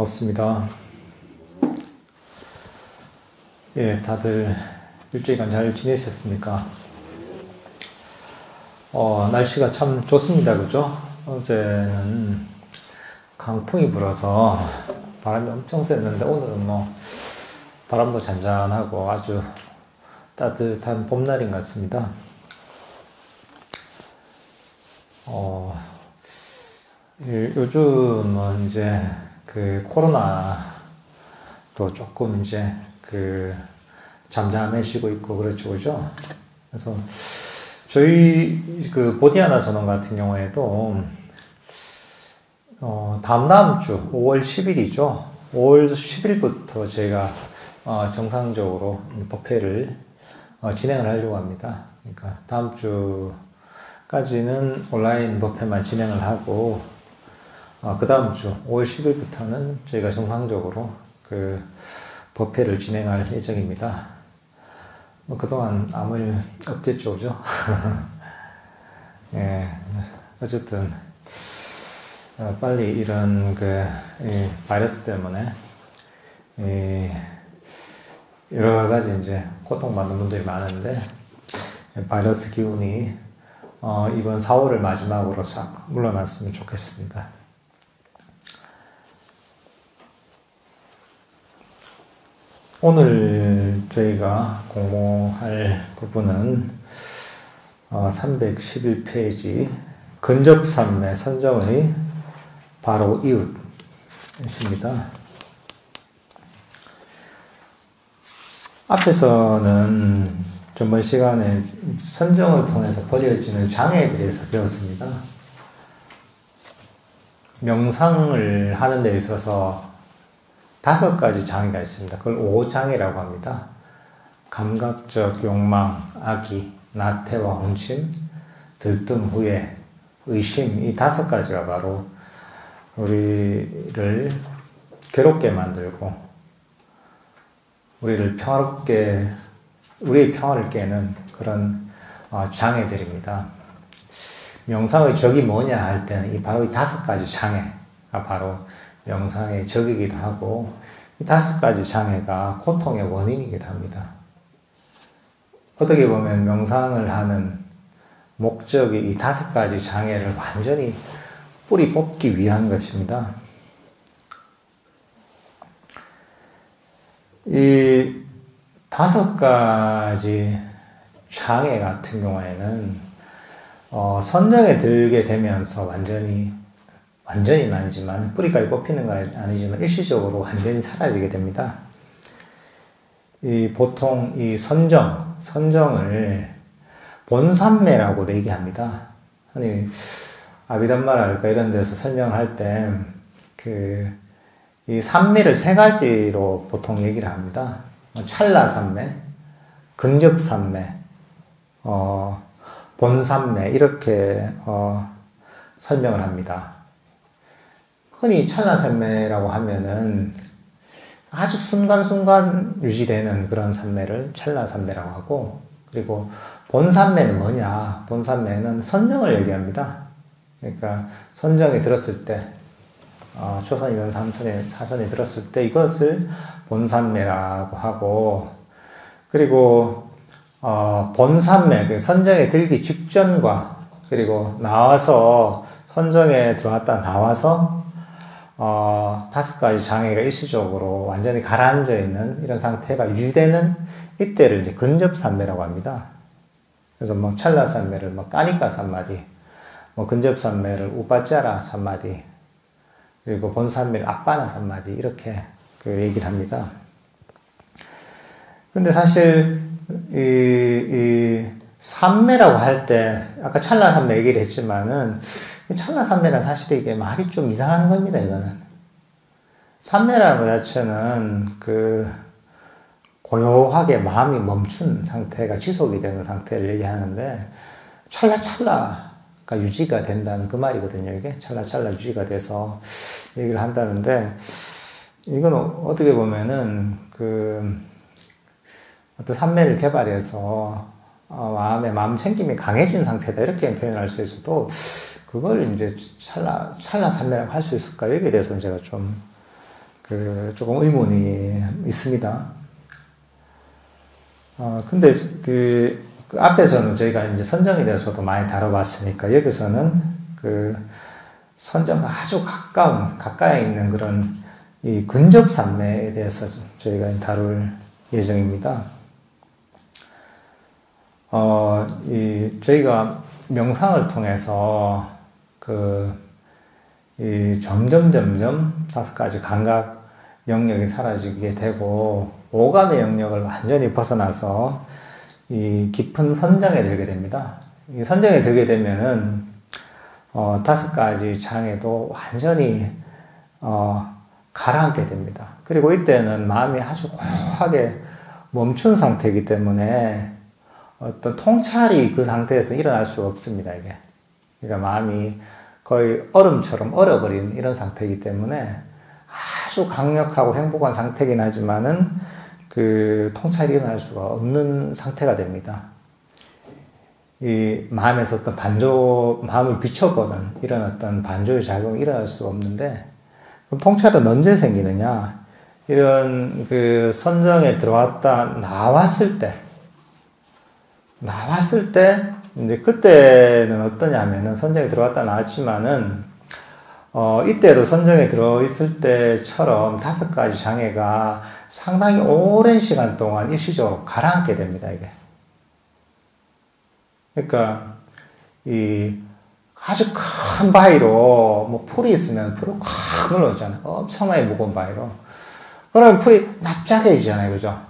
반갑습니다. 예, 다들 일주일간 잘 지내셨습니까? 날씨가 참 좋습니다. 그죠? 어제는 강풍이 불어서 바람이 엄청 셌는데, 오늘은 바람도 잔잔하고 아주 따뜻한 봄날인 것 같습니다. 요즘은 이제 코로나도 조금 이제 잠잠해지고 있고 그렇죠, 그죠? 그래서 저희 보디아나 전원 같은 경우에도 다음 주 5월 10일이죠. 5월 10일부터 제가 정상적으로 법회를 진행을 하려고 합니다. 그러니까 다음 주까지는 온라인 법회만 진행을 하고, 그 다음 주 5월 10일부터는 저희가 정상적으로 법회를 진행할 예정입니다. 그동안 아무 일 없겠죠, 그죠? 예, 어쨌든 빨리 이런 이 바이러스 때문에 여러 가지 이제 고통받는 분들이 많은데, 바이러스 기운이 이번 4월을 마지막으로 싹 물러났으면 좋겠습니다. 오늘 저희가 공모할 부분은 311페이지 근접산매 선정의 바로 이웃입니다. 앞에서는 전번 시간에 선정을 통해서 벌어지는 장애에 대해서 배웠습니다. 명상을 하는 데 있어서 5가지 장애가 있습니다. 그걸 오장애라고 합니다. 감각적 욕망, 악의, 나태와 혼심, 들뜸, 후회, 의심, 이 5가지가 바로 우리를 괴롭게 만들고 우리의 평화를 깨는 그런 장애들입니다. 명상의 적이 뭐냐 할 때는 바로 이 5가지 장애가 바로 명상의 적이기도 하고, 이 5가지 장애가 고통의 원인이기도 합니다. 어떻게 보면 명상을 하는 목적이 이 5가지 장애를 완전히 뿌리 뽑기 위한 것입니다. 이 5가지 장애 같은 경우에는 선정에 들게 되면서 완전히는 아니지만, 뿌리까지 뽑히는 건 아니지만 일시적으로 완전히 사라지게 됩니다. 보통 이 선정을 본산매라고 얘기합니다. 아니, 아비담마랄까 이런 데서 설명을 할 때 이 산매를 3가지로 보통 얘기를 합니다. 찰나산매, 근접산매, 본산매, 이렇게 설명을 합니다. 흔히 찰나산매라고 하면은 아주 순간순간 유지되는 그런 산매를 찰나산매라고 하고, 그리고 본산매는 뭐냐? 본산매는 선정을 얘기합니다. 그러니까 선정이 들었을 때, 초선이든 사선이 들었을 때 이것을 본산매라고 하고, 그리고 본산매, 선정에 들기 직전과 그리고 나와서 선정에 들어왔다 나와서 5가지 장애가 일시적으로 완전히 가라앉아 있는 이런 상태가 유지되는 이때를 이제 근접산매라고 합니다. 그래서 찰나산매를 까니까 산마디, 근접산매를 우빠짜라 산마디, 그리고 본산매를 아빠나 산마디, 이렇게 얘기를 합니다. 근데 사실 이 산매라고 할 때 아까 찰나산매 얘기를 했지만은, 찰나산매는 사실 이게 말이 좀 이상한 겁니다. 이거는 산매라는 것 자체는 고요하게 마음이 멈춘 상태가 지속이 되는 상태를 얘기하는데, 찰나가 유지가 된다는 그 말이거든요. 이게 찰나 유지가 돼서 얘기를 한다는데, 이건 어떻게 보면은 어떤 산매를 개발해서 마음 챙김이 강해진 상태다, 이렇게 표현할 수 있어도, 그걸 이제 찰나 산매라고 할 수 있을까? 여기에 대해서는 제가 좀 조금 의문이 있습니다. 근데 그 앞에서는 저희가 이제 선정에 대해서도 많이 다뤄봤으니까 여기서는 그 선정과 아주 가까이 있는 그런 이 근접산매에 대해서 저희가 다룰 예정입니다. 저희가 명상을 통해서 점점 5가지 감각 영역이 사라지게 되고, 오감의 영역을 완전히 벗어나서 이 깊은 선정에 들게 됩니다. 이 선정에 들게 되면은, 5가지 장애도 완전히, 가라앉게 됩니다. 그리고 이때는 마음이 아주 고요하게 멈춘 상태이기 때문에 어떤 통찰이 그 상태에서 일어날 수가 없습니다, 이게. 그러니까 마음이 거의 얼음처럼 얼어버린 이런 상태이기 때문에 아주 강력하고 행복한 상태이긴 하지만은 그 통찰이 일어날 수가 없는 상태가 됩니다. 이 마음에서 어떤 마음을 비춰보는 이런 어떤 반조의 작용이 일어날 수가 없는데, 그럼 통찰은 언제 생기느냐? 이런 그 선정에 들어왔다 나왔을 때, 이제 그때는 어떠냐면은 선정에 들어왔다 나왔지만은, 이때도 선정에 들어있을 때처럼 5가지 장애가 상당히 오랜 시간 동안 일시적으로 가라앉게 됩니다, 이게. 그러니까, 아주 큰 바위로, 뭐, 풀이 있으면 풀을 콱 눌러주잖아요. 엄청나게 무거운 바위로. 그러면 풀이 납작해지잖아요, 그죠?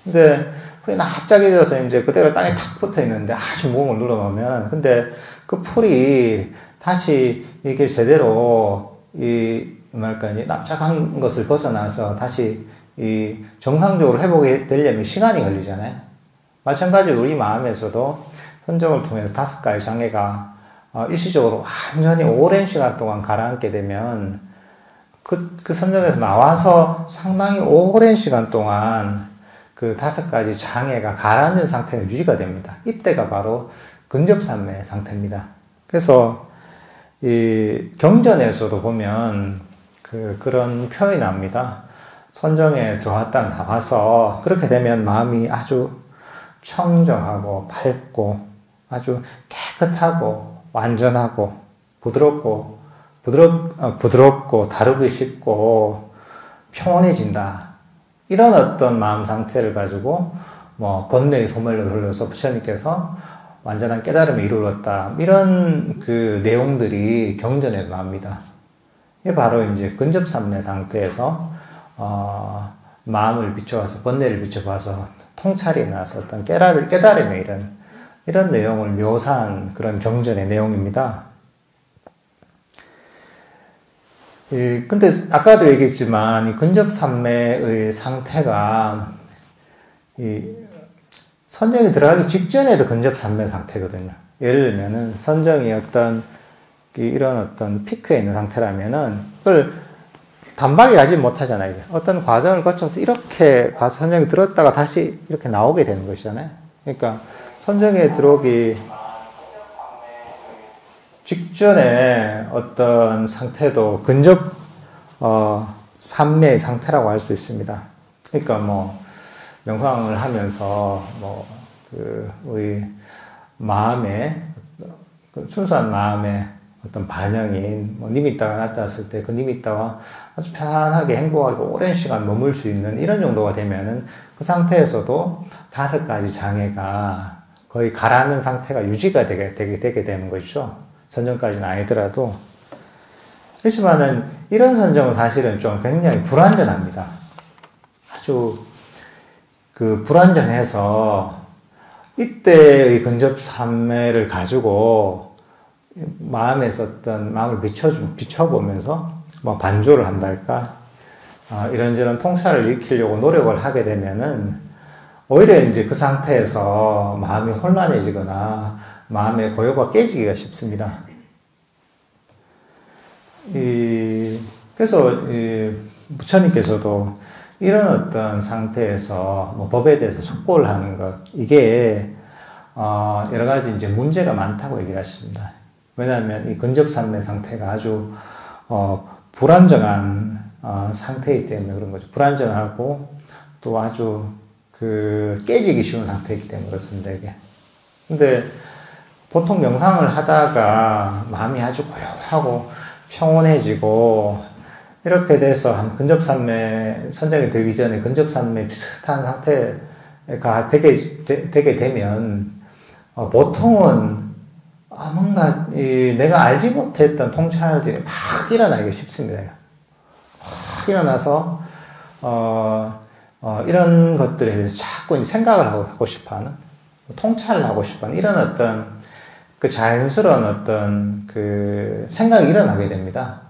근데, 풀이 납작해져서 이제 그대로 땅에 탁 붙어 있는데 아주 무거운 걸 눌러놓으면, 근데 그 풀이 다시 이게 제대로, 납작한 것을 벗어나서 다시 정상적으로 회복이 되려면 시간이 걸리잖아요. 마찬가지로 우리 마음에서도 선정을 통해서 5가지 장애가 일시적으로 완전히 오랜 시간 동안 가라앉게 되면 그 선정에서 나와서 상당히 오랜 시간 동안 그 5가지 장애가 가라앉은 상태가 유지가 됩니다. 이때가 바로 근접산매 상태입니다. 그래서 이 경전에서도 보면 그런 표현이 나옵니다. 선정에 들어왔다 나와서 그렇게 되면 마음이 아주 청정하고 밝고 아주 깨끗하고 완전하고 부드럽고 다루기 쉽고 평온해진다. 이런 어떤 마음 상태를 가지고 번뇌의 소멸로 돌려서 부처님께서 완전한 깨달음을 이루었다. 이런 그 내용들이 경전에 나옵니다. 이게 바로 이제 근접산매 상태에서 마음을 비춰봐서 번뇌를 비춰봐서 통찰이 나서 어떤 깨달음의 이런 내용을 묘사한 그런 경전의 내용입니다. 근데 아까도 얘기했지만 이 근접산매의 상태가 선정이 들어가기 직전에도 근접산매 상태거든요. 예를 들면은 선정이 이런 어떤 피크에 있는 상태라면은 그걸 단박에 가지 못하잖아요. 어떤 과정을 거쳐서 이렇게 선정이 들었다가 다시 이렇게 나오게 되는 것이잖아요. 그러니까 선정에 들어오기 직전에 어떤 상태도 근접 산매의 상태라고 할 수 있습니다. 그러니까 명상을 하면서 우리 마음의 순수한 마음의 어떤 반영인 니미타가 나타났을 때 그 니미타와 아주 편안하게 행복하게 오랜 시간 머물 수 있는 이런 정도가 되면은 그 상태에서도 5가지 장애가 거의 가라앉는 상태가 유지가 되게 되는 것이죠. 선정까지는 아니더라도. 그렇지만은 이런 선정은 사실은 좀 굉장히 불완전합니다. 아주 불완전해서 이때의 근접산매를 가지고 마음에서 어떤 마음을 비춰보면서 반조를 한달까 이런저런 통찰을 일으키려고 노력을 하게 되면은 오히려 이제 그 상태에서 마음이 혼란해지거나 마음의 고요가 깨지기가 쉽습니다. 그래서 부처님께서도 이런 어떤 상태에서 법에 대해서 속보를 하는 것, 이게 여러 가지 이제 문제가 많다고 얘기를 하십니다. 왜냐하면 이 근접산매 상태가 아주 불안정한 상태이기 때문에 그런 거죠. 불안전하고 또 아주 깨지기 쉬운 상태이기 때문에 그렇습니다, 이게. 근데 보통 명상을 하다가 마음이 아주 고요하고 평온해지고 이렇게 돼서 한 근접산매, 선정이 들기 전에 근접산매 비슷한 상태가 되게 되면, 보통은, 뭔가, 내가 알지 못했던 통찰들이 막 일어나기 쉽습니다. 막 일어나서, 이런 것들에 대해서 자꾸 이제 생각을 하고 싶어 하는, 통찰을 하고 싶어 하는, 이런 어떤, 자연스러운 어떤, 생각이 일어나게 됩니다.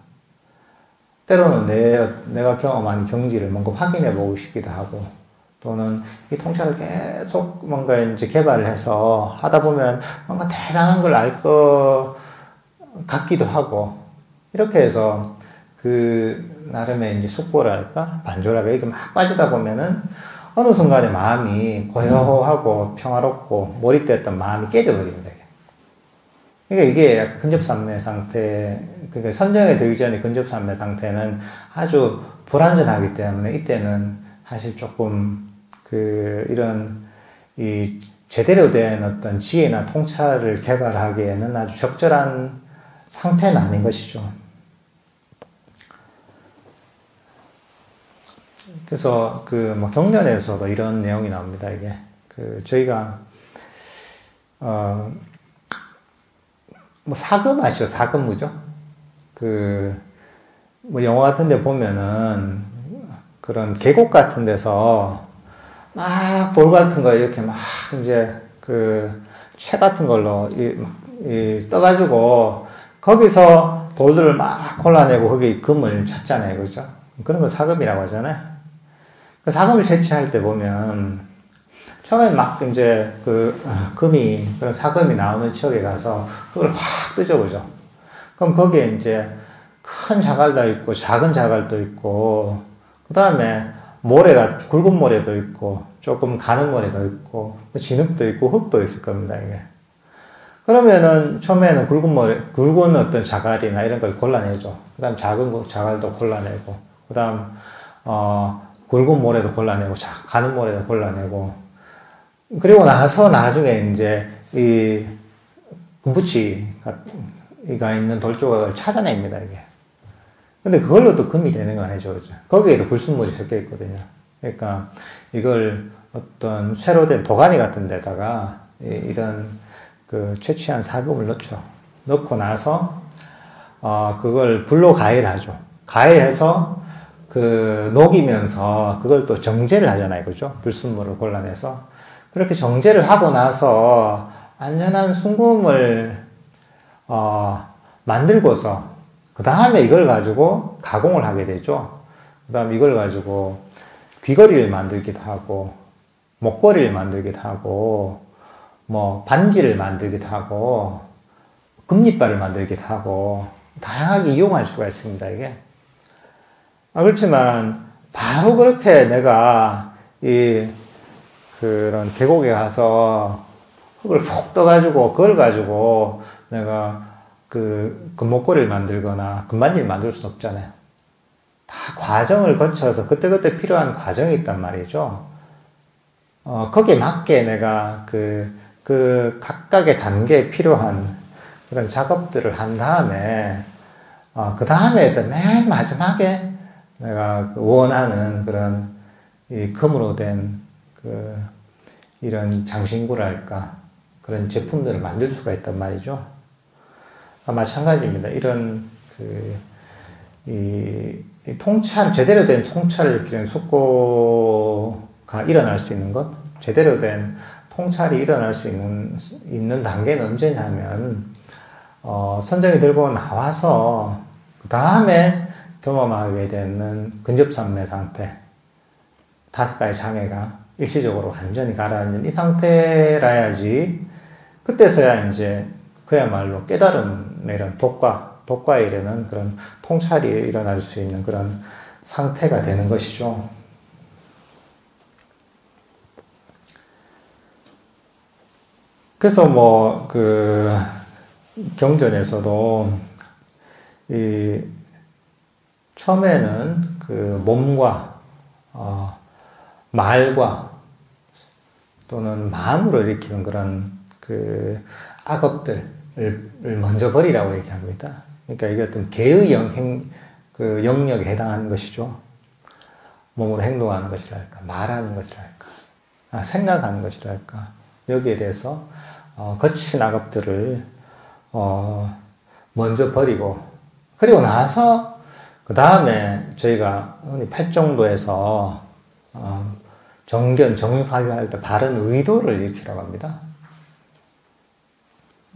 때로는 내가 경험한 경지를 뭔가 확인해 보고 싶기도 하고, 또는 이 통찰을 계속 뭔가 이제 개발을 해서 하다 보면 뭔가 대단한 걸 알 것 같기도 하고, 이렇게 해서 나름의 이제 숙보랄까? 반조랄까? 이렇게 막 빠지다 보면은 어느 순간에 마음이 고요하고 평화롭고 몰입됐던 마음이 깨져버립니다. 그러니까 이게 약간 근접산매 상태, 그러니까 선정에 들기 전에 근접산매 상태는 아주 불안전하기 때문에 이때는 사실 조금 이런 제대로 된 어떤 지혜나 통찰을 개발하기에는 아주 적절한 상태는 아닌 것이죠. 그래서 경전에서도 이런 내용이 나옵니다. 이게 저희가 사금 아시죠? 사금무죠? 영화 같은 데 보면은, 그런 계곡 같은 데서, 막, 돌 같은 거 이렇게 막, 이제, 채 같은 걸로, 떠가지고, 거기서 돌들을 막 골라내고, 거기 금을 찾잖아요. 그죠? 그런 걸 사금이라고 하잖아요. 그 사금을 채취할 때 보면, 처음엔 막 이제 그런 사금이 나오는 지역에 가서 그걸 확 뜯어보죠. 그럼 거기에 이제 큰 자갈도 있고 작은 자갈도 있고 그 다음에 굵은 모래도 있고 조금 가는 모래도 있고 진흙도 있고 흙도 있을 겁니다, 이게. 그러면은 처음에는 굵은 어떤 자갈이나 이런 걸 골라내죠. 그 다음 작은 자갈도 골라내고 그 다음 굵은 모래도 골라내고 가는 모래도 골라내고 그리고 나서 나중에 이제 금붙이가 있는 돌 조각을 찾아냅니다, 이게. 근데 그걸로 또 금이 되는 건 아니죠, 그죠? 거기에도 불순물이 섞여 있거든요. 그러니까 이걸 어떤 쇠로 된 도가니 같은 데다가 이런 채취한 사금을 넣죠. 넣고 나서 그걸 불로 가열하죠. 가열해서 녹이면서 그걸 또 정제를 하잖아요, 그죠? 불순물을 골라내서. 그렇게 정제를 하고 나서 안전한 순금을 만들고서 그 다음에 이걸 가지고 가공을 하게 되죠. 그 다음에 이걸 가지고 귀걸이를 만들기도 하고 목걸이를 만들기도 하고 반지를 만들기도 하고 금리빨을 만들기도 하고 다양하게 이용할 수가 있습니다, 이게. 그렇지만 바로 그렇게 내가 그런 계곡에 가서 흙을 푹 떠가지고 그걸 가지고 내가 금목걸이를 만들거나 금반지를 만들 수는 없잖아요. 다 과정을 거쳐서 그때그때 필요한 과정이 있단 말이죠. 거기에 맞게 내가 각각의 단계에 필요한 그런 작업들을 한 다음에 그 다음에서 맨 마지막에 내가 원하는 그런 이 금으로 된 이런 장신구랄까 그런 제품들을 만들 수가 있단 말이죠. 마찬가지입니다. 이런 제대로 된 통찰을 기른 숙고가 일어날 수 있는 것, 제대로 된 통찰이 일어날 수 있는 단계는 언제냐면 선정이 들고 나와서 그 다음에 경험하게 되는 근접산매 상태, 5가지 장애가 일시적으로 완전히 가라앉는 이 상태라야지 그때서야 이제 그야말로 깨달음의 이런 독과에 이르는 그런 통찰이 일어날 수 있는 그런 상태가 되는 것이죠. 그래서 경전에서도 처음에는 그 몸과, 말과 또는 마음으로 일으키는 그런 그 악업들을 먼저 버리라고 얘기합니다. 그러니까 이게 어떤 개의 그 영역에 해당하는 것이죠. 몸으로 행동하는 것이랄까, 말하는 것이랄까, 생각하는 것이랄까, 여기에 대해서 거친 악업들을 먼저 버리고, 그리고 나서 그 다음에 저희가 팔정도에서 정견, 정사유할 때 바른 의도를 일으키라고 합니다.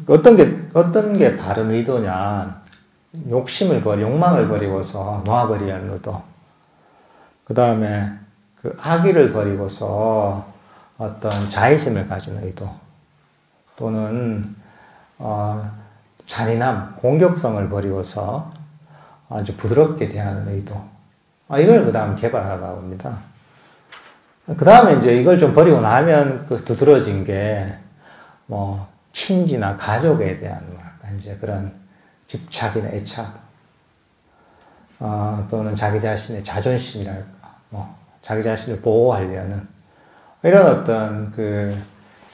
어떤 게 바른 의도냐, 욕망을 버리고서 놓아버리는 의도. 그 다음에 그 악의를 버리고서 어떤 자의심을 가진 의도. 또는, 잔인함, 공격성을 버리고서 아주 부드럽게 대하는 의도. 이걸 그 다음 개발하라고 합니다. 그 다음에 이제 이걸 좀 버리고 나면 그 두드러진 게, 친지나 가족에 대한, 이제 그런 집착이나 애착, 또는 자기 자신의 자존심이랄까, 자기 자신을 보호하려는, 이런 어떤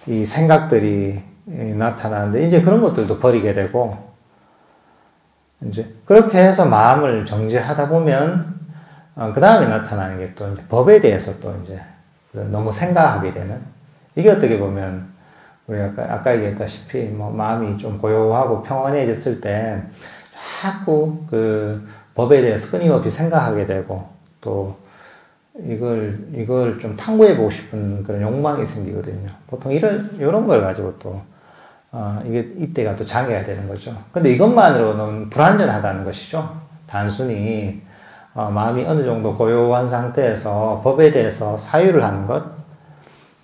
이 생각들이 나타나는데, 이제 그런 것들도 버리게 되고, 이제 그렇게 해서 마음을 정죄하다 보면, 그 다음에 나타나는 게 또 법에 대해서 또 이제 너무 생각하게 되는, 이게 어떻게 보면 우리가 아까 얘기했다시피 마음이 좀 고요하고 평온해졌을 때 자꾸 그 법에 대해서 끊임없이 생각하게 되고, 또 이걸 좀 탐구해보고 싶은 그런 욕망이 생기거든요. 보통 이런 걸 가지고 또 이때가 또 장애가 되는 거죠. 근데 이것만으로는 불완전하다는 것이죠. 단순히 마음이 어느 정도 고요한 상태에서 법에 대해서 사유를 하는 것,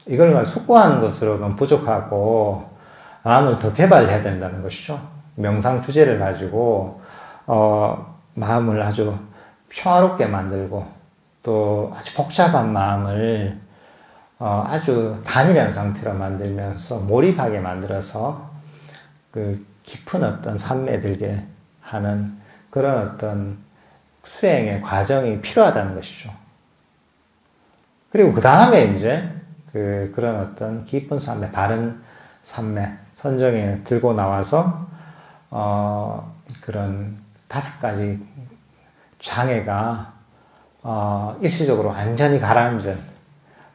이걸 숙고하는 것으로는 부족하고 마음을 더 개발해야 된다는 것이죠. 명상 주제를 가지고 마음을 아주 평화롭게 만들고, 또 아주 복잡한 마음을 아주 단일한 상태로 만들면서 몰입하게 만들어서 그 깊은 어떤 삶에 들게 하는 그런 어떤 수행의 과정이 필요하다는 것이죠. 그리고 그 다음에 이제 그런 어떤 깊은 삶의 바른 삶의 선정에 들고 나와서 그런 5가지 장애가 일시적으로 완전히 가라앉은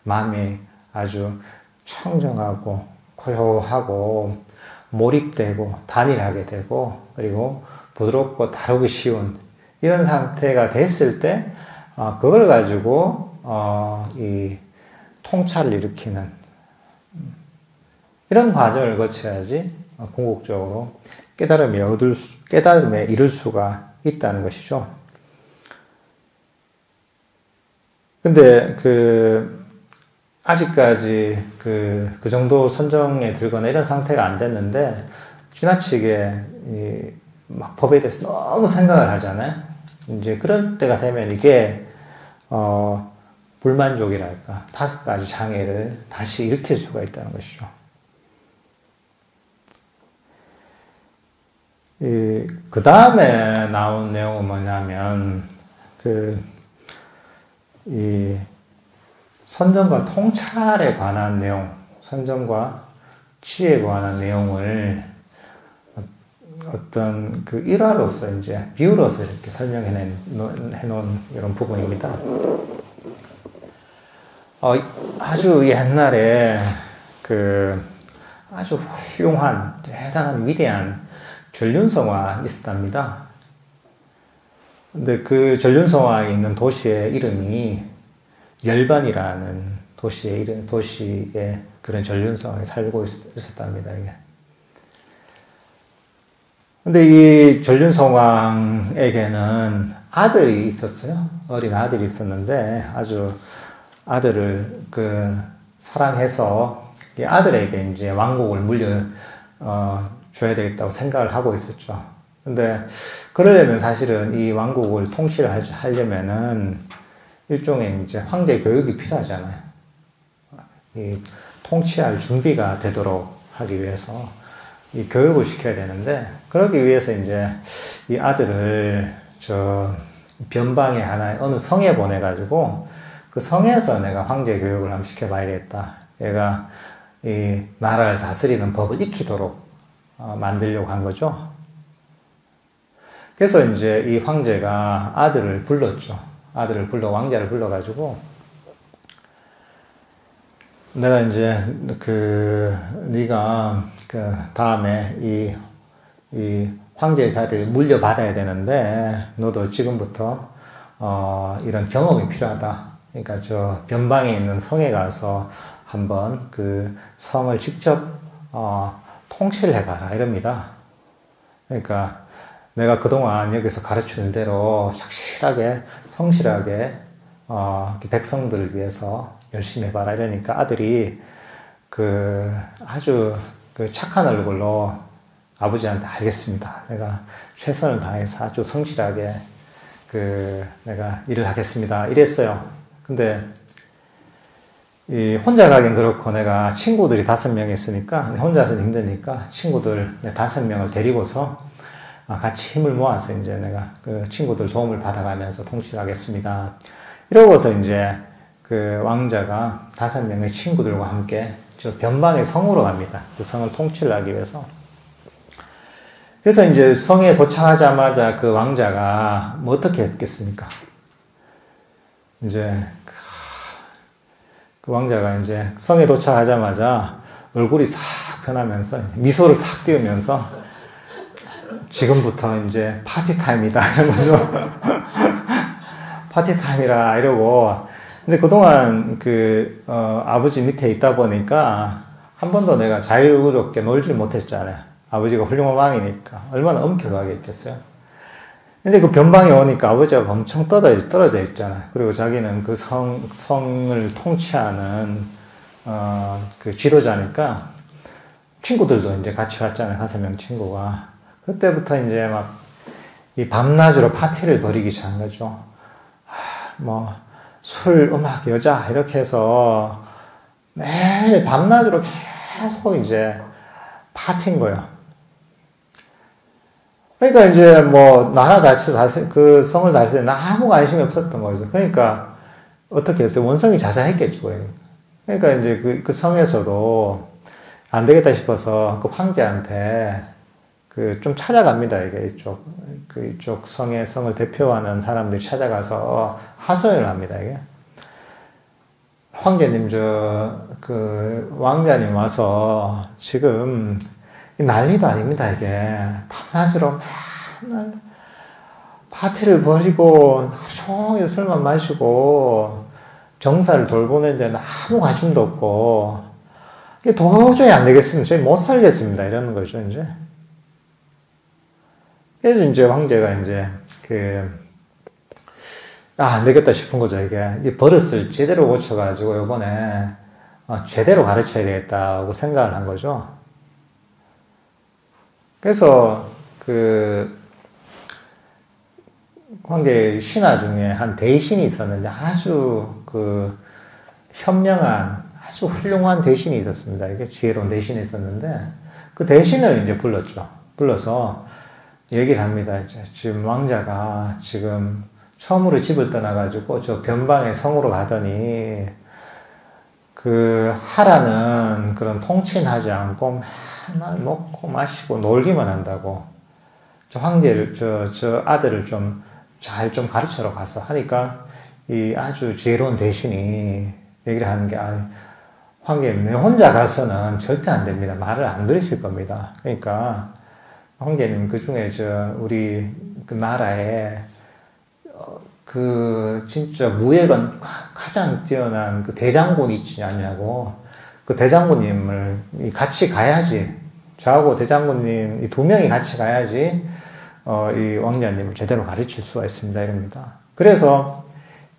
마음이 아주 청정하고 고요하고 몰입되고 단일하게 되고, 그리고 부드럽고 다루기 쉬운 이런 상태가 됐을 때 그걸 가지고 이 통찰을 일으키는 이런 과정을 거쳐야지 궁극적으로 깨달음에 이를 수가 있다는 것이죠. 근데 아직까지 그 정도 선정에 들거나 이런 상태가 안 됐는데, 지나치게 막 법에 대해서 너무 생각을 하잖아요. 이제 그럴 때가 되면 이게 불만족이랄까, 5가지 장애를 다시 일으킬 수가 있다는 것이죠. 그 다음에 나온 내용은 뭐냐면, 이 선정과 통찰에 관한 내용, 선정과 치에 관한 내용을 어떤 일화로서 이제 비유로서 이렇게 설명해 놓은 이런 부분입니다. 아주 옛날에 아주 훌륭한 대단한 위대한 전륜성화가 있었답니다. 근데 그 전륜성화에 있는 도시의 이름이 열반이라는 도시에 그런 전륜성화에 살고 있었답니다, 이게. 근데 이 전륜성왕에게는 아들이 있었어요. 어린 아들이 있었는데, 아주 아들을 사랑해서 이 아들에게 이제 왕국을 줘야 되겠다고 생각을 하고 있었죠. 근데 그러려면 사실은 이 왕국을 통치를 하려면은 일종의 이제 황제 교육이 필요하잖아요. 이 통치할 준비가 되도록 하기 위해서 이 교육을 시켜야 되는데, 그러기 위해서 이제 이 아들을 변방에 하나의 어느 성에 보내가지고 그 성에서 내가 황제 교육을 한번 시켜봐야 겠다. 얘가 이 나라를 다스리는 법을 익히도록 만들려고 한 거죠. 그래서 이제 이 황제가 아들을 불렀죠. 왕자를 불러가지고 내가 이제 네가 다음에 이 황제의 자리를 물려받아야 되는데 너도 지금부터 이런 경험이 필요하다. 그러니까 저 변방에 있는 성에 가서 한번 그 성을 직접 통치를 해봐라 이럽니다. 그러니까 내가 그동안 여기서 가르치는 대로 착실하게 성실하게 백성들을 위해서 열심히 해봐라 이러니까 아들이 아주 착한 얼굴로 아버지한테 알겠습니다. 내가 최선을 다해서 아주 성실하게 내가 일을 하겠습니다. 이랬어요. 근데 혼자 가긴 그렇고 내가 친구들이 5명 있으니까 혼자서는 힘드니까 친구들 5명을 데리고서 같이 힘을 모아서 이제 내가 그 친구들 도움을 받아가면서 통치하겠습니다. 이러고서 이제 그 왕자가 5명의 친구들과 함께 저 변방의 성으로 갑니다. 그 성을 통치를 하기 위해서. 그래서 이제 성에 도착하자마자 그 왕자가 뭐 어떻게 했겠습니까? 이제 그 왕자가 이제 성에 도착하자마자 얼굴이 싹 변하면서 미소를 탁 띄우면서 지금부터 이제 파티 타임이다 이러면서 파티 타임이라 이러고 근데 그동안 아버지 밑에 있다 보니까 한 번도 내가 자유롭게 놀질 못했잖아요. 아버지가 훌륭한 왕이니까 얼마나 엄격하게 있겠어요. 근데 그 변방에 오니까 아버지가 엄청 떨어져 있잖아요. 그리고 자기는 그 성을 통치하는 그 지도자니까 친구들도 이제 같이 왔잖아요. 5명 친구가. 그때부터 이제 막 이 밤낮으로 파티를 벌이기 시작한 거죠. 뭐 술, 음악, 여자 이렇게 해서 매일 밤낮으로 계속 이제 파티인 거예요. 그러니까 이제 뭐 나라 그 성을 다스리는 아무 관심이 없었던 거죠. 그러니까 어떻게 했어요? 원성이 자자했겠죠. 그러니까 이제 그 성에서도 안 되겠다 싶어서 그 황제한테 좀 찾아갑니다. 이게 이쪽 성을 대표하는 사람들이 찾아가서 하소연을 합니다. 이게 황제님, 왕자님 와서 지금 난리도 아닙니다. 이게 밤낮으로 맨날 파티를 벌이고 종일 술만 마시고 정사를 돌보는데 아무 관심도 없고 이게 도저히 안 되겠습니다. 저희 못 살겠습니다. 이러는 거죠, 이제. 그래서 이제 황제가 이제 안 되겠다 싶은 거죠, 이게. 이 버릇을 제대로 고쳐가지고 이번에 제대로 가르쳐야 되겠다고 생각을 한 거죠. 그래서 황제 신하 중에 한 대신이 있었는데 아주 현명한 아주 훌륭한 대신이 있었습니다. 이게 지혜로운 대신이 있었는데 그 대신을 이제 불렀죠. 불러서 얘기를 합니다. 이제 지금 왕자가 지금 처음으로 집을 떠나가지고 저 변방의 성으로 가더니 하라는 그런 통치는 하지 않고 맨날 먹고 마시고 놀기만 한다고. 저 황제를, 저 아들을 잘 가르쳐러 가서 하니까 이 아주 지혜로운 대신이 얘기를 하는 게, 황제님, 내 혼자 가서는 절대 안 됩니다. 말을 안 들으실 겁니다. 그러니까, 황제님, 그 중에 우리 나라에, 진짜 무예가 가장 뛰어난 대장군이 있지 않냐고. 그 대장군님을 같이 가야지. 저하고 대장군님 이 2명이 같이 가야지, 이 왕자님을 제대로 가르칠 수가 있습니다. 이럽니다. 그래서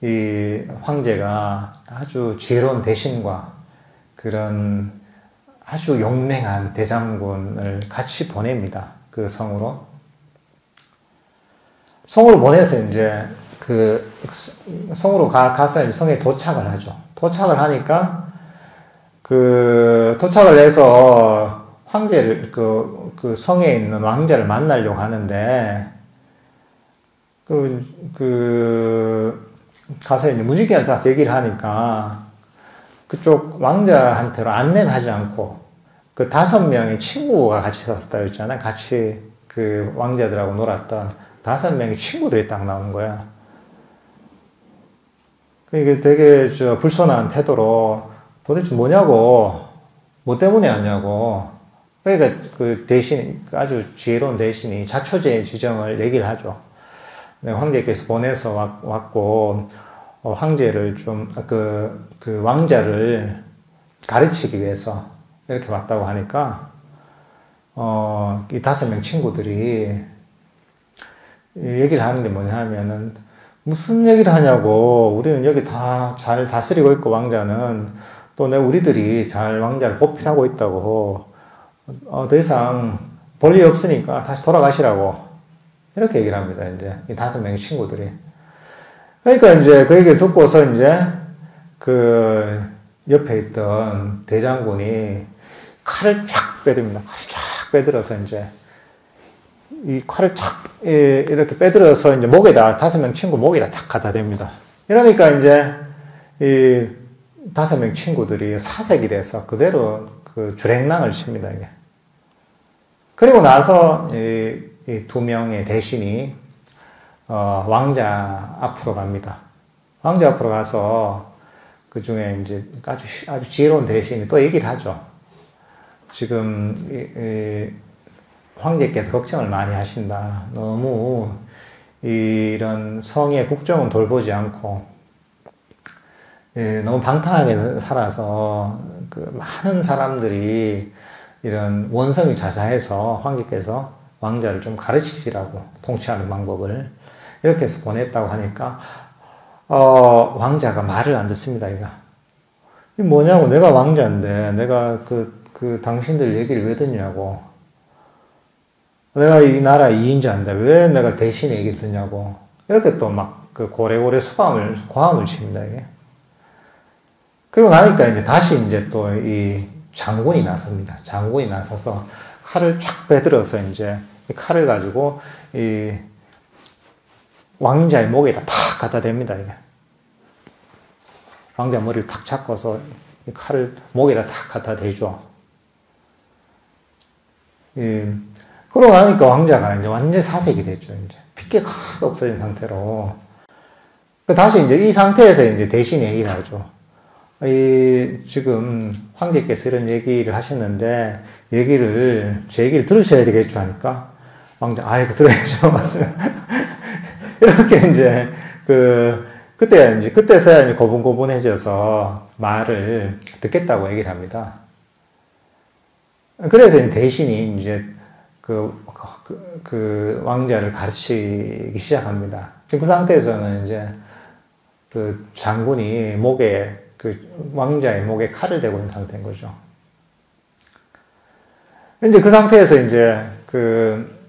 이 황제가 아주 지혜로운 대신과 그런 아주 용맹한 대장군을 같이 보냅니다. 그 성으로. 성으로 보내서 이제 성으로 가서 이제 성에 도착을 하죠. 도착을 하니까 도착을 해서 황제를 그 성에 있는 왕자를 만나려고 하는데 가서 이제 무지개한테 딱 얘기를 하니까 그쪽 왕자한테로 안내는 하지 않고 그 5명의 친구가 같이 왔다 했잖아요. 같이 그 왕자들하고 놀았던 5명의 친구들이 딱 나오는 거야. 이게 되게 불손한 태도로 도대체 뭐냐고, 뭐 때문에 왔냐고. 그러니까 그 대신, 아주 지혜로운 대신이 자초지의 지정을 얘기를 하죠. 황제께서 보내서 왔고, 황제를 좀, 왕자를 가르치기 위해서 이렇게 왔다고 하니까, 이 5명 친구들이 얘기를 하는 게 뭐냐 하면은, 무슨 얘기를 하냐고, 우리는 여기 다 잘 다스리고 있고, 왕자는, 또 우리들이 잘 왕자를 보필하고 있다고, 더 이상 볼 일 없으니까 다시 돌아가시라고, 이렇게 얘기를 합니다, 이제. 이 5명의 친구들이. 그러니까 이제 그 얘기를 듣고서 이제, 그, 옆에 있던 대장군이 칼을 쫙 빼듭니다. 칼을 쫙 빼들어서 이제, 이 칼을 탁 이렇게 빼들어서 이제 목에다 5명 친구 목에다 탁 갖다 댑니다. 이러니까 이제 이 5명 친구들이 사색이 돼서 그대로 그 주랭랑을 칩니다. 이게. 그리고 나서 이 2명의 대신이 왕자 앞으로 갑니다. 왕자 앞으로 가서 그 중에 이제 아주 지혜로운 대신이 또 얘기를 하죠. 지금 황제께서 걱정을 많이 하신다. 너무 이런 성의 국정은 돌보지 않고 너무 방탕하게 살아서 그 많은 사람들이 이런 원성이 자자해서 황제께서 왕자를 좀 가르치시라고 통치하는 방법을 이렇게 해서 보냈다고 하니까 왕자가 말을 안 듣습니다. 이게 뭐냐고, 내가 왕자인데 내가 그 당신들 얘기를 왜 듣냐고. 내가 이 나라 2인자인데 왜 내가 대신에 얘기를 듣냐고. 이렇게 또 막 그 고래고래 고함을 칩니다, 이게. 그리고 나니까 이제 다시 이제 또 이 장군이 나섭니다. 장군이 나서서 칼을 쫙 빼들어서 이제 이 칼을 가지고 이 왕자의 목에다 탁 갖다 댑니다, 이게. 왕자 머리를 탁 잡고서 이 칼을 목에다 탁 갖다 대죠. 그러고 나니까 왕자가 이제 완전히 사색이 됐죠, 이제. 핏기가 하나도 없어진 상태로. 다시 이제 이 상태에서 이제 대신에 얘기를 하죠. 지금 황제께서 이런 얘기를 하셨는데, 제 얘기를 들으셔야 되겠죠 하니까, 왕자, 아이고, 들어야죠. 이렇게 이제, 그때서야 이제 고분고분해져서 말을 듣겠다고 얘기를 합니다. 그래서 대신이 이제 그 왕자를 가르치기 시작합니다. 그 상태에서는 이제 그 장군이 왕자의 목에 칼을 대고 있는 상태인 거죠. 이제 그 상태에서 이제 그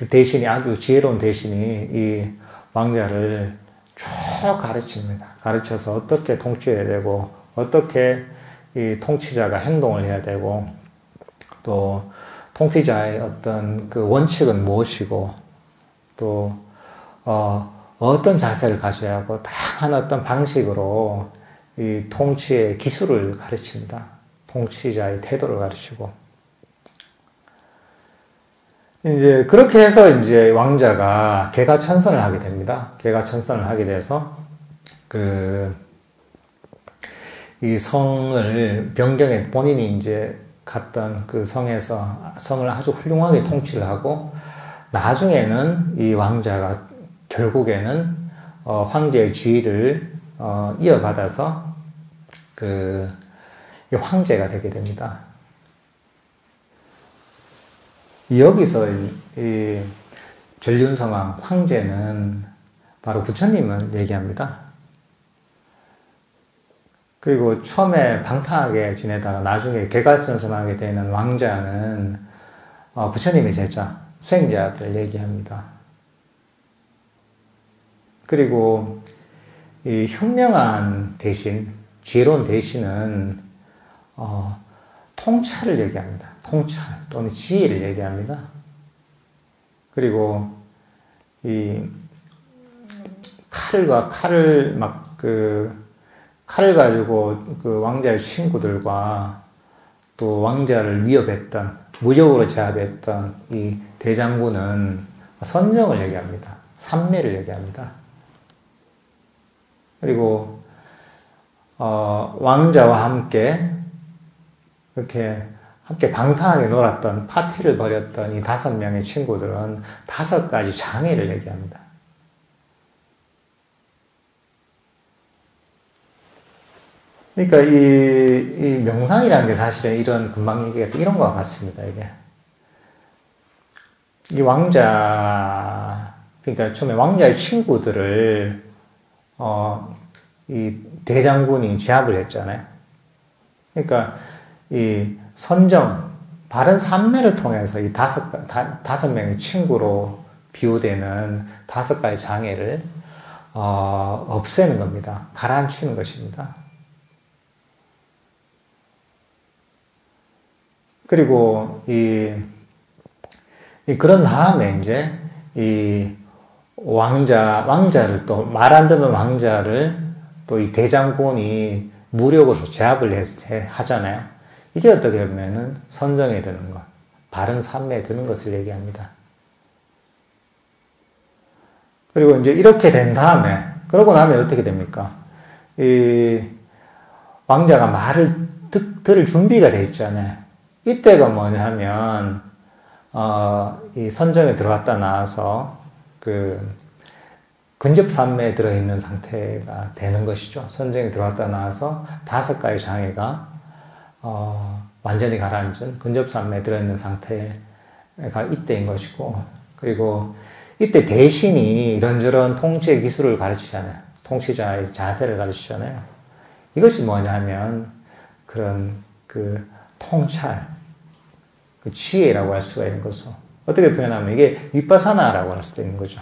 대신이, 아주 지혜로운 대신이 이 왕자를 쭉 가르칩니다. 가르쳐서 어떻게 통치해야 되고, 어떻게 이 통치자가 행동을 해야 되고, 또 통치자의 어떤 그 원칙은 무엇이고, 또 어떤 자세를 가져야 하고, 다양한 어떤 방식으로 이 통치의 기술을 가르칩니다. 통치자의 태도를 가르치고. 이제 그렇게 해서 이제 왕자가 개가천선을 하게 됩니다. 개가천선을 하게 돼서 이 성을 변경해, 본인이 이제 갔던 그 성에서 성을 아주 훌륭하게 통치를 하고, 나중에는 이 왕자가 결국에는 황제의 지위를 이어받아서 이 황제가 되게 됩니다. 여기서 이 전륜성왕 황제는 바로 부처님을 얘기합니다. 그리고 처음에 방탕하게 지내다가 나중에 개가천선하게 되는 왕자는 부처님의 제자, 수행자를 얘기합니다. 그리고 이 현명한 대신, 지혜로운 대신은 통찰을 얘기합니다. 통찰 또는 지혜를 얘기합니다. 그리고 이 칼을 가지고 그 왕자의 친구들과 또 왕자를 위협했던, 무력으로 제압했던 이 대장군은 선정을 얘기합니다. 삼매를 얘기합니다. 그리고 왕자와 함께 이렇게 함께 방탕하게 놀았던, 파티를 벌였던 이 5명의 친구들은 5가지 장애를 얘기합니다. 그러니까 이 명상이라는 게 사실은 이런 금방 얘기했던 이런 거와 같습니다. 이게 이 왕자, 그러니까 처음에 왕자의 친구들을 이 대장군이 제압을 했잖아요. 그러니까 이 선정, 바른 삼매를 통해서 이 5명의 친구로 비유되는 5가지 장애를 없애는 겁니다. 가라앉히는 것입니다. 그리고 그런 다음에 이제 이 왕자를 또 말 안 듣는 왕자를 또 이 대장군이 무력으로 제압을 하잖아요. 이게 어떻게 보면은 선정에 드는 것, 바른 삼매에 드는 것을 얘기합니다. 그리고 이제 이렇게 된 다음에, 그러고 나면 어떻게 됩니까? 이 왕자가 말을 들을 준비가 돼 있잖아요. 이때가 뭐냐면, 이 선정에 들어갔다 나와서 근접삼매에 들어있는 상태가 되는 것이죠. 선정에 들어갔다 나와서 5가지 장애가 완전히 가라앉은 근접삼매에 들어있는 상태가 이때인 것이고, 그리고 이때 대신이 이런저런 통치의 기술을 가르치잖아요. 통치자의 자세를 가르치잖아요. 이것이 뭐냐면 그런 통찰, 지혜라고 할 수가 있는 거죠. 어떻게 표현하면 이게 위파사나라고 할 수도 있는 거죠.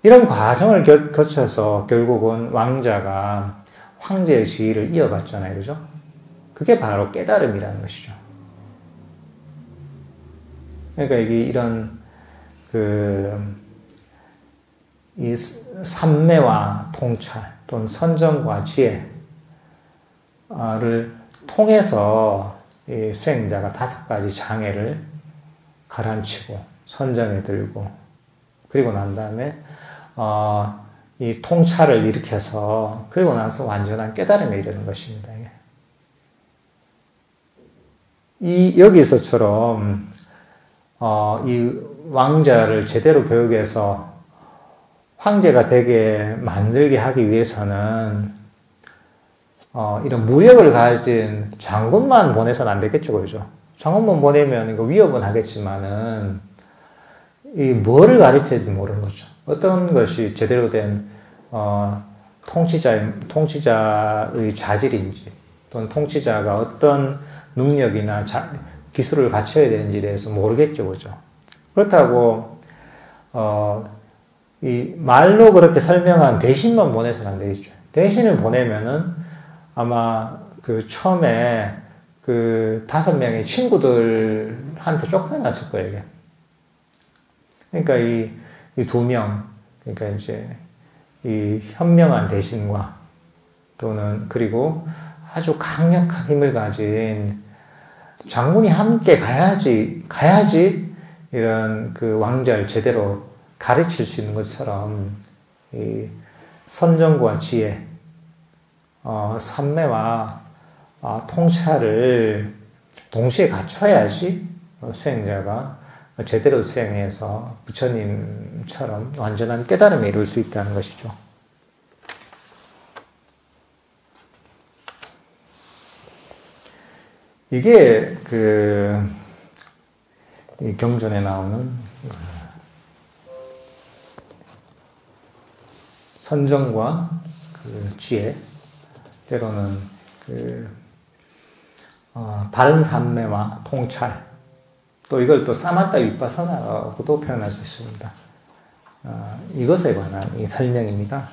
이런 과정을 거쳐서 결국은 왕자가 황제의 지위를 이어받잖아요. 그죠? 그게 바로 깨달음이라는 것이죠. 그러니까 이게 이 삼매와 통찰 또는 선정과 지혜를 통해서 이 수행자가 5가지 장애를 가라앉히고 선정에 들고, 그리고 난 다음에 이 통찰을 일으켜서 그리고 나서 완전한 깨달음에 이르는 것입니다. 여기서처럼 이 왕자를 제대로 교육해서 황제가 되게 만들게 하기 위해서는 이런 무력을 가진 장군만 보내서는 안 되겠죠, 그죠? 장군만 보내면 이거 위협은 하겠지만은 뭐를 가르쳐야 될지 모르는 거죠. 어떤 것이 제대로 된 통치자의 자질인지, 또는 통치자가 어떤 능력이나 기술을 갖춰야 되는지에 대해서 모르겠죠, 그죠? 그렇다고 이 말로 그렇게 설명한 대신만 보내서는 안 되겠죠. 대신을 보내면은 아마 처음에 5명의 친구들한테 쫓겨났을 거예요, 이게. 그러니까 이 2명, 그러니까 이제 이 현명한 대신과 또는 그리고 아주 강력한 힘을 가진 장군이 함께 가야지 이런 왕자를 제대로 가르칠 수 있는 것처럼 이 선정과 지혜, 삼매와 통찰을 동시에 갖춰야지 수행자가 제대로 수행해서 부처님처럼 완전한 깨달음에 이룰 수 있다는 것이죠. 이게 이 경전에 나오는 선정과 지혜, 때로는 바른 삼매와 통찰, 또 이걸 또 사마타 위파사나라고도 표현할 수 있습니다. 이것에 관한 이 설명입니다.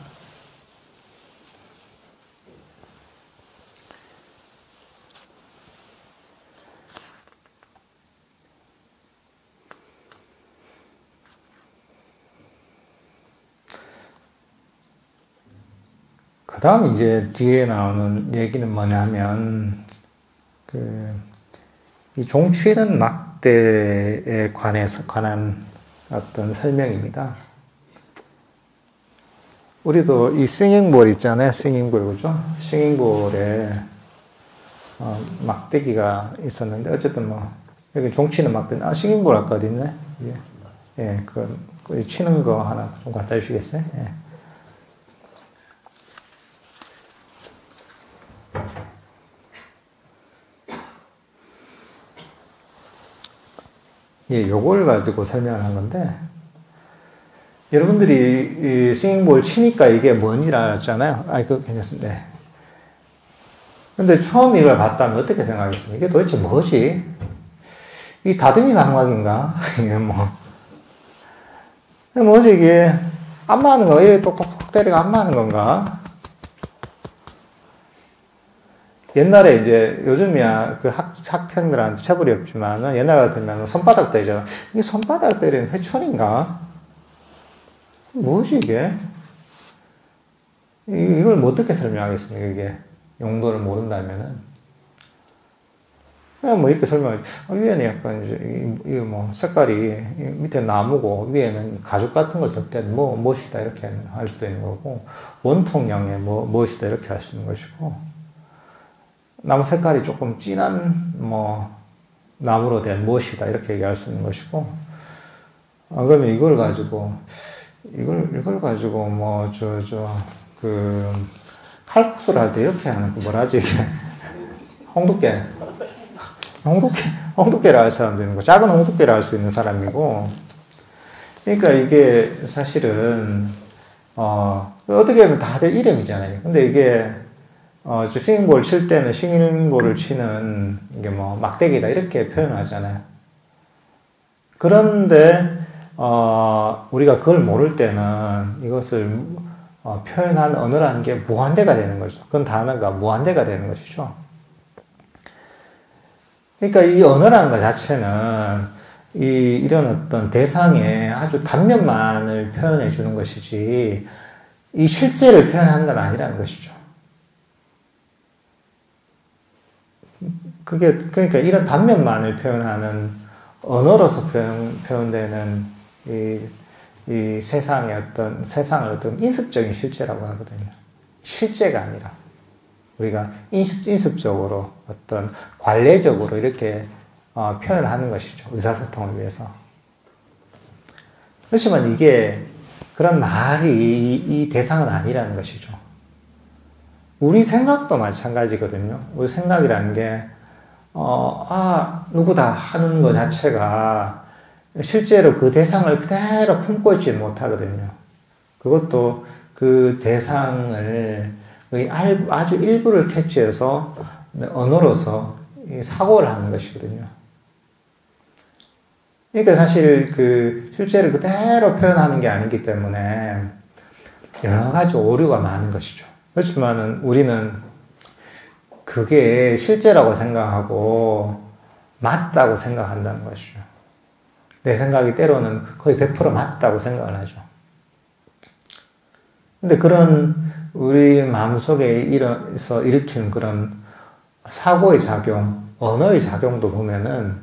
그 다음 이제 뒤에 나오는 얘기는 뭐냐면, 이 종취는 막대에 관한 어떤 설명입니다. 우리도 이 싱잉볼 있잖아요. 싱잉볼, 그죠? 싱잉볼에 막대기가 있었는데, 어쨌든 뭐, 여기 종치는 막대, 싱잉볼 아까 어디 있네? 예, 예, 그 치는 거 하나 좀 갖다 주시겠어요? 예. 예, 요걸 가지고 설명을 한 건데, 여러분들이 이 싱잉볼 치니까 이게 뭔지 알았잖아요. 그거 괜찮습니다. 네. 근데 처음 이걸 봤다면 어떻게 생각했습니까? 이게 도대체 뭐지? 이 다듬이 감각인가? 이게 뭐지 이게? 안 맞는 거, 이렇게 똑똑똑 때리가 안 맞는 건가? 옛날에 이제, 요즘이야, 그 학생들한테 처벌이 없지만은, 옛날 같으면 손바닥 때리잖아. 이게 손바닥 때리는 회초리인가? 뭐지, 이게? 이걸 뭐 어떻게 설명하겠습니까, 이게? 용도를 모른다면은. 그냥 뭐 이렇게 설명하지. 위에는 약간 이제, 이거 뭐, 색깔이, 밑에 나무고, 위에는 가죽 같은 걸 덮대는 못이다, 이렇게 할 수도 있는 거고, 원통형의 못이다, 이렇게 할 수 있는 것이고, 나무 색깔이 조금 진한, 나무로 된 못이다, 이렇게 얘기할 수 있는 것이고, 그러면 이걸 가지고, 칼국수를 할 때 이렇게 하는 거 뭐라지, 이게? 홍두깨를 할 사람도 있는 거, 작은 홍두깨를 할 수 있는 사람이고, 그러니까 이게 사실은, 어떻게 보면 다들 이름이잖아요. 근데 이게, 싱잉볼 칠 때는 싱잉볼을 치는, 이게 막대기다, 이렇게 표현하잖아요. 그런데, 우리가 그걸 모를 때는 이것을 표현한 언어라는 게 무한대가 되는 거죠. 그건 단어가 무한대가 되는 것이죠. 그러니까 이 언어라는 것 자체는 이런 어떤 대상의 아주 단면만을 표현해 주는 것이지, 이 실제를 표현하는 건 아니라는 것이죠. 그러니까 이런 단면만을 표현하는 언어로서 표현되는 이 세상의 세상을 어떤 인습적인 실제라고 하거든요. 실제가 아니라. 우리가 인습적으로 어떤 관례적으로 이렇게 표현을 하는 것이죠. 의사소통을 위해서. 그렇지만 이게 그런 말이 이 대상은 아니라는 것이죠. 우리 생각도 마찬가지거든요. 우리 생각이라는 게 누구다 하는 것 자체가 실제로 그 대상을 그대로 품고 있지 못하거든요. 그것도 그 대상을 아주 일부를 캐치해서 언어로서 사고를 하는 것이거든요. 그러니까 사실 실제를 그대로 표현하는 게 아니기 때문에 여러 가지 오류가 많은 것이죠. 그렇지만은 우리는 그게 실제라고 생각하고 맞다고 생각한다는 것이죠. 내 생각이 때로는 거의 100% 맞다고 생각을 하죠. 근데 그런 우리 마음속에 일으키는 그런 사고의 작용, 언어의 작용도 보면은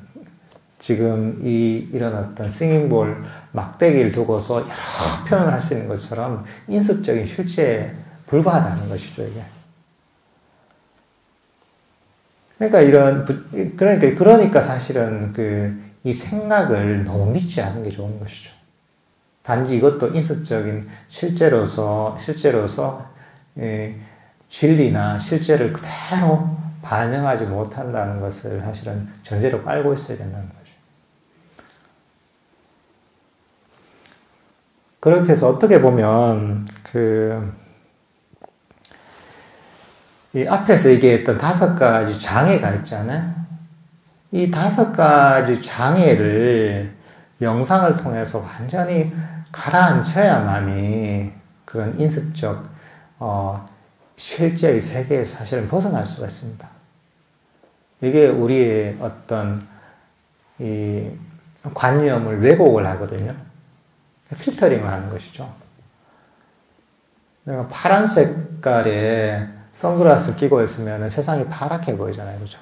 지금 이런 어떤 싱잉볼 막대기를 두고서 여러 표현을 할 수 있는 것처럼 인습적인 실제에 불과하다는 것이죠, 이게. 그러니까 사실은 이 생각을 너무 믿지 않는 게 좋은 것이죠. 단지 이것도 인습적인 실제로서 진리나 실제를 그대로 반영하지 못한다는 것을 사실은 전제로 깔고 있어야 된다는 거죠. 그렇게 해서 어떻게 보면 이 앞에서 얘기했던 5가지 장애가 있잖아요. 이 5가지 장애를 명상을 통해서 완전히 가라앉혀야만이 그런 인습적 실제의 세계에서 사실은 벗어날 수가 있습니다. 이게 우리의 어떤 이 관념을 왜곡을 하거든요. 필터링을 하는 것이죠. 내가 파란색 색깔의 선글라스를 끼고 있으면 세상이 파랗게 보이잖아요. 그죠?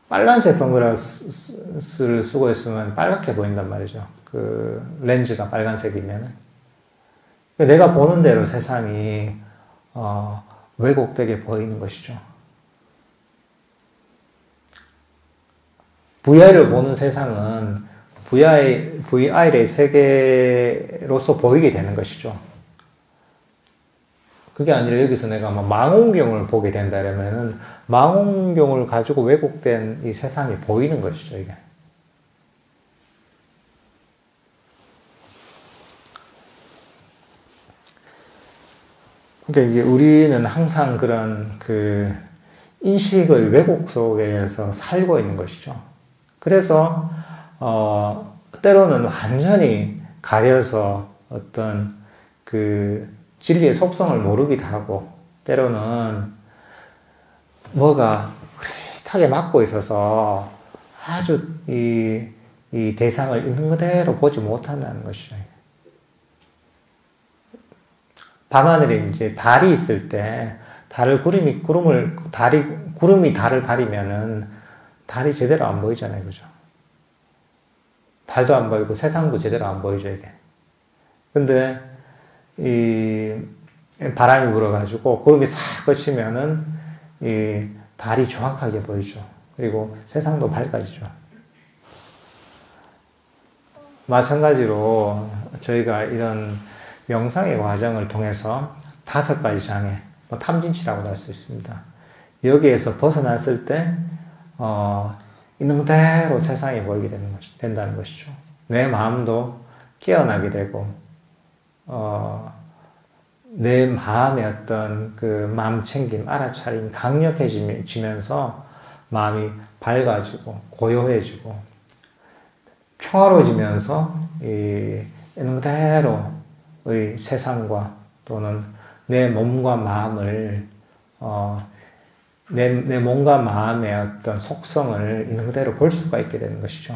빨간색 선글라스를 쓰고 있으면 빨갛게 보인단 말이죠. 그 렌즈가 빨간색이면. 내가 보는 대로 세상이 왜곡되게 보이는 것이죠. VR을 보는 세상은 VR의 세계로서 보이게 되는 것이죠. 그게 아니라 여기서 내가 망원경을 보게 된다면은 망원경을 가지고 왜곡된 이 세상이 보이는 것이죠, 이게. 그러니까 이게 우리는 항상 그런 그 인식의 왜곡 속에서 살고 있는 것이죠. 그래서 때로는 완전히 가려서 어떤 그 진리의 속성을 모르기도 하고, 때로는 뭐가 흐릿하게 막고 있어서 아주 이 대상을 있는 그대로 보지 못한다는 것이죠. 밤하늘에 이제 달이 있을 때, 구름이 달을 가리면은 달이 제대로 안 보이잖아요. 그죠? 달도 안 보이고 세상도 제대로 안 보이죠, 이게. 근데, 바람이 불어가지고 구름이 싹 거치면은 이 달이 정확하게 보이죠. 그리고 세상도 밝아지죠. 마찬가지로 저희가 이런 명상의 과정을 통해서 5가지 장애, 탐진치라고도 할 수 있습니다. 여기에서 벗어났을 때, 있는 그대로 세상이 보이게 된다는 것이죠. 내 마음도 깨어나게 되고, 내 마음의 어떤 그 마음 챙김, 알아차림, 강력해지면서 마음이 밝아지고, 고요해지고, 평화로워지면서, 있는 그대로의 세상과 또는 내 몸과 마음을, 내 몸과 마음의 어떤 속성을 있는 그대로 볼 수가 있게 되는 것이죠.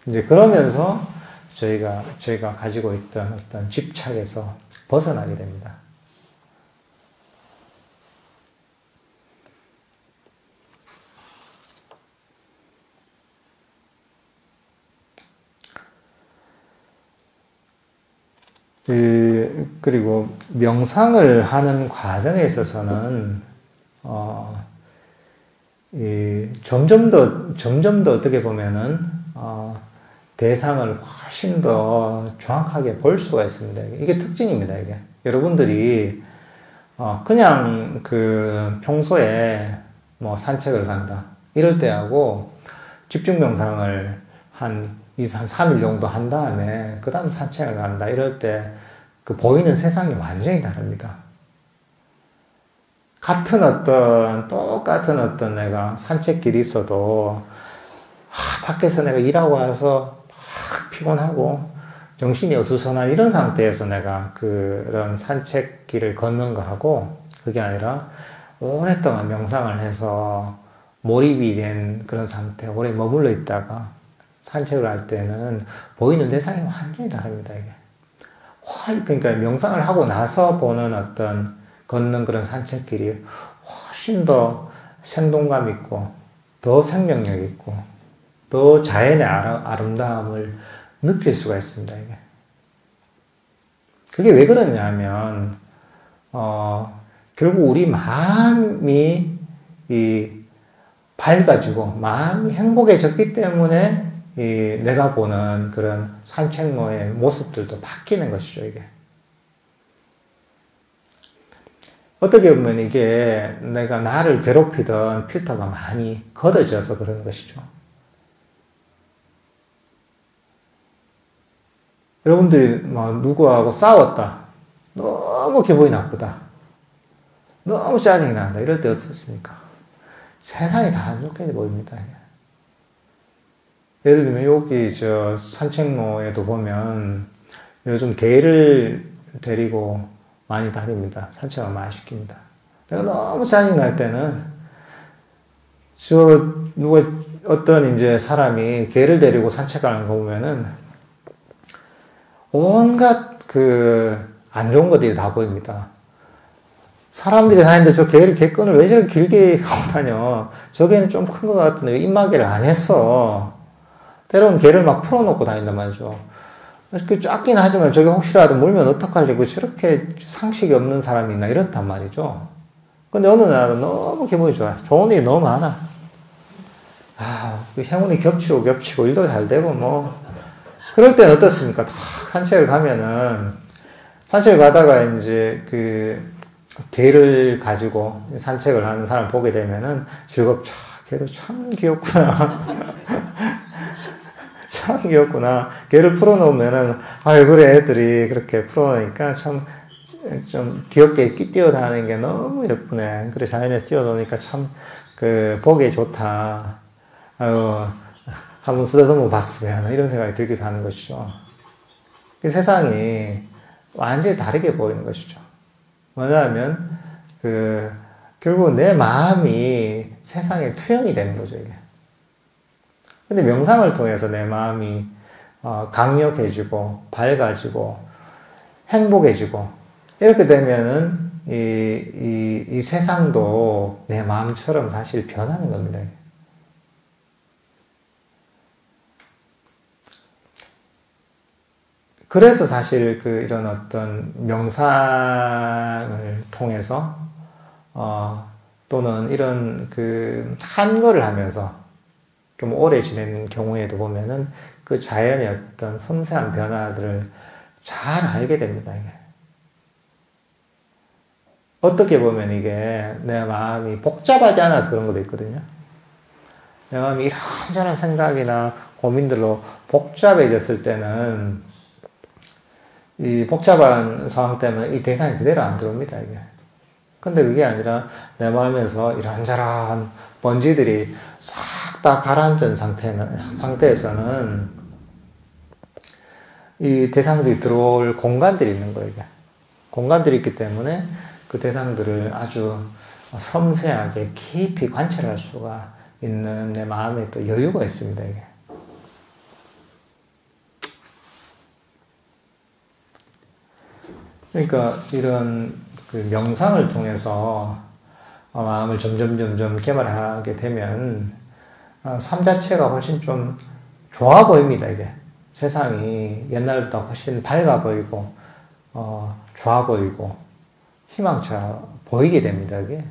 이제 그러면서 저희가 가지고 있던 어떤 집착에서 벗어나게 됩니다. 그리고 명상을 하는 과정에 있어서는 점점 더 어떻게 보면은 대상을 훨씬 더 정확하게 볼 수가 있습니다. 이게 특징입니다. 이게 여러분들이 그냥 그 평소에 뭐 산책을 간다 이럴 때하고 집중 명상을 한 3일 정도 한 다음에 그 다음 산책을 간다 이럴 때 그 보이는 세상이 완전히 다릅니다. 똑같은 어떤 내가 산책길이 있어도 밖에서 내가 일하고 와서 피곤하고 정신이 어수선한 이런 상태에서 내가 그런 산책길을 걷는 거하고, 그게 아니라 오랫동안 명상을 해서 몰입이 된 그런 상태, 오래 머물러 있다가 산책을 할 때는 보이는 대상이 완전히 다릅니다, 이게. 그러니까 명상을 하고 나서 보는 어떤 걷는 그런 산책길이 훨씬 더 생동감 있고, 더 생명력 있고, 더 자연의 아름다움을 느낄 수가 있습니다, 이게. 그게 왜 그러냐면, 결국 우리 마음이 밝아지고, 마음이 행복해졌기 때문에, 내가 보는 그런 산책로의 모습들도 바뀌는 것이죠, 이게. 어떻게 보면 이게 내가 나를 괴롭히던 필터가 많이 걷어져서 그런 것이죠. 여러분들이 누구하고 싸웠다. 너무 기분이 나쁘다. 너무 짜증이 난다. 이럴 때 어떻습니까? 세상이 다 안 좋게 보입니다. 예를 들면 여기 산책로에도 보면 요즘 개를 데리고 많이 다닙니다. 산책을 많이 시킵니다. 내가 너무 짜증 날 때는 어떤 이제 사람이 개를 데리고 산책하는 거 보면은 온갖 그 안 좋은 것들이 다 보입니다. 사람들이 다니는데 저 개끈을 왜 저렇게 길게 하고 다녀? 저개는 좀 큰 것 같은데 왜 입마개를 안 했어? 때로는 개를 막 풀어놓고 다닌단 말이죠. 이렇게 작긴 하지만 저게 혹시라도 물면 어떡하려고 저렇게 상식이 없는 사람이 있나 이렇단 말이죠. 근데 어느 날은 너무 기분이 좋아요. 좋은 일이 너무 많아. 그 행운이 겹치고 일도 잘 되고 뭐. 그럴 땐 어떻습니까? 탁 산책을 가면은, 산책을 가다가 이제 개를 가지고 산책을 하는 사람 보게 되면은 즐겁죠. 개도 참 귀엽구나. 참 귀엽구나. 개를 풀어놓으면은, 그래, 애들이 그렇게 풀어놓으니까 좀 귀엽게 뛰어다니는 게 너무 예쁘네. 그래, 자연에서 뛰어노니까 참, 보기 좋다. 한번 쓰다듬어 봤으면, 이런 생각이 들기도 하는 것이죠. 세상이 완전히 다르게 보이는 것이죠. 뭐냐면, 결국 내 마음이 세상에 투영이 되는 거죠, 이게. 근데 명상을 통해서 내 마음이 강력해지고 밝아지고 행복해지고 이렇게 되면은 이 세상도 내 마음처럼 사실 변하는 겁니다. 그래서 사실 이런 어떤 명상을 통해서 또는 이런 한거를 하면서 좀 오래 지내는 경우에도 보면은 그 자연의 어떤 섬세한 변화들을 잘 알게 됩니다, 이게. 어떻게 보면 이게 내 마음이 복잡하지 않아서 그런 것도 있거든요. 내 마음이 이런저런 생각이나 고민들로 복잡해졌을 때는 이 복잡한 상황 때문에 이 대상이 그대로 안 들어옵니다, 이게. 근데 그게 아니라 내 마음에서 이런저런 먼지들이 싹 다 가라앉은 상태에서는 이 대상들이 들어올 공간들이 있는 거예요, 이게. 공간들이 있기 때문에 그 대상들을 아주 섬세하게 깊이 관찰할 수가 있는 내 마음에 또 여유가 있습니다, 이게. 그러니까 이런 명상을 통해서 마음을 점점 개발하게 되면 삶 자체가 훨씬 좀 좋아 보입니다, 이게. 세상이 옛날보다 훨씬 밝아 보이고, 좋아 보이고, 희망차 보이게 됩니다, 이게.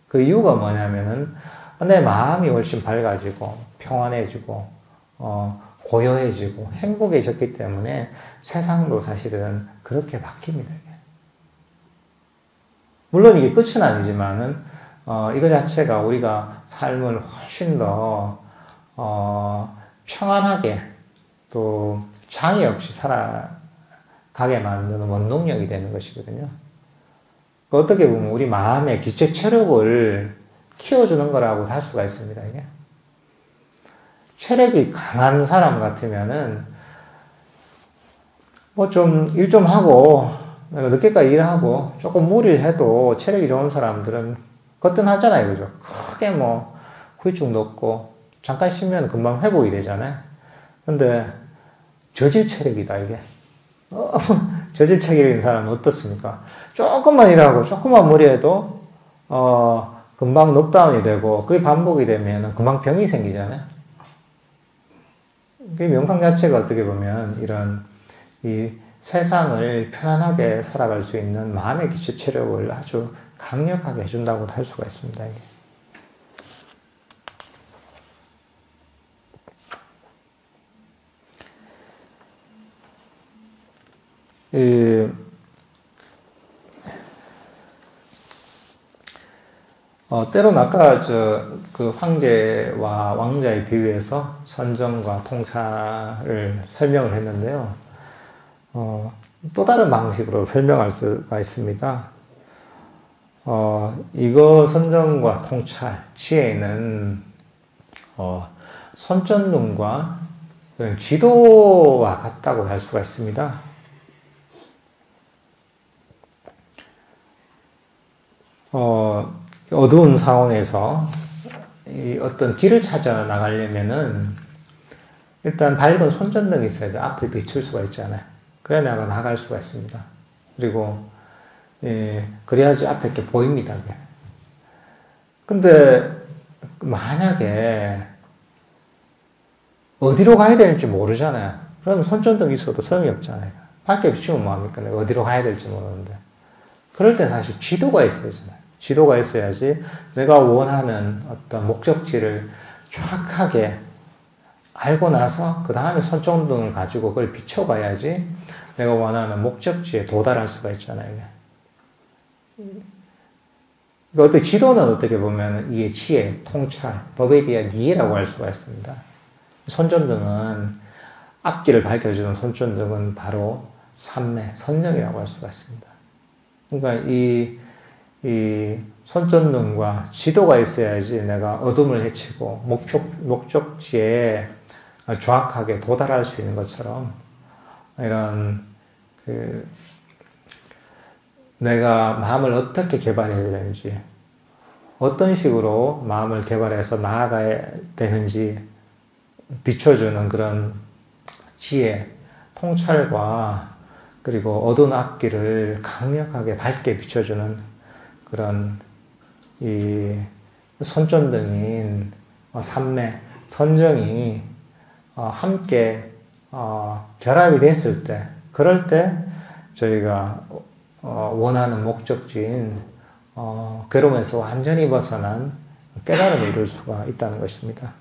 그 이유가 뭐냐면은, 내 마음이 훨씬 밝아지고, 평안해지고, 고요해지고, 행복해졌기 때문에 세상도 사실은 그렇게 바뀝니다, 이게. 물론 이게 끝은 아니지만은, 이거 자체가 우리가 삶을 훨씬 더, 평안하게 또 장애 없이 살아가게 만드는 원동력이 되는 것이거든요. 어떻게 보면 우리 마음의 기초 체력을 키워주는 거라고 할 수가 있습니다, 이게. 체력이 강한 사람 같으면은, 뭐 일 좀 하고, 늦게까지 일하고, 조금 무리를 해도 체력이 좋은 사람들은 거뜬하잖아요, 그죠? 크게 뭐, 후유증도 없고, 잠깐 쉬면 금방 회복이 되잖아요. 근데, 저질 체력이다, 이게. 저질 체력인 사람은 어떻습니까? 조금만 일하고, 조금만 무리해도, 금방 넉다운이 되고, 그게 반복이 되면 금방 병이 생기잖아요. 그 명상 자체가 어떻게 보면, 이 세상을 편안하게 살아갈 수 있는 마음의 기초 체력을 아주 강력하게 해준다고 할 수가 있습니다. 때로는 아까 황제와 왕자의 비유에서 선정과 통찰을 설명을 했는데요. 또 다른 방식으로 설명할 수가 있습니다. 이거 선정과 통찰, 지혜는, 손전등과 지도와 같다고 할 수가 있습니다. 어두운 상황에서 어떤 길을 찾아 나가려면은 일단 밝은 손전등이 있어야죠. 앞을 비출 수가 있잖아요. 그래야 내가 나갈 수가 있습니다. 그리고 그래야지 앞에 게 보입니다. 근데 만약에 어디로 가야 되는지 모르잖아요. 그러면 손전등이 있어도 소용이 없잖아요. 밝게 비추면 뭐합니까? 내가 어디로 가야 될지 모르는데. 그럴 때 사실 지도가 있어야 되잖아요. 지도가 있어야지 내가 원하는 어떤 목적지를 정확하게 알고 나서 그 다음에 손전등을 가지고 그걸 비춰봐야지 내가 원하는 목적지에 도달할 수가 있잖아요. 어떻게 지도는 어떻게 보면 이게 지혜, 통찰, 법에 대한 이해라고 할 수가 있습니다. 손전등은 앞길을 밝혀주는 손전등은 바로 삼매, 선령이라고 할 수가 있습니다. 그러니까 이 손전등과 지도가 있어야지 내가 어둠을 헤치고 목적지에 정확하게 도달할 수 있는 것처럼 이런 내가 마음을 어떻게 개발해야 되는지, 어떤 식으로 마음을 개발해서 나아가야 되는지 비춰주는 그런 지혜, 통찰과 그리고 어두운 앞길을 강력하게 밝게 비춰주는 그런 이 손전등인 삼매, 선정이 함께 결합이 됐을 때, 그럴 때 저희가 원하는 목적지인 괴로움에서 완전히 벗어난 깨달음을 이룰 수가 있다는 것입니다.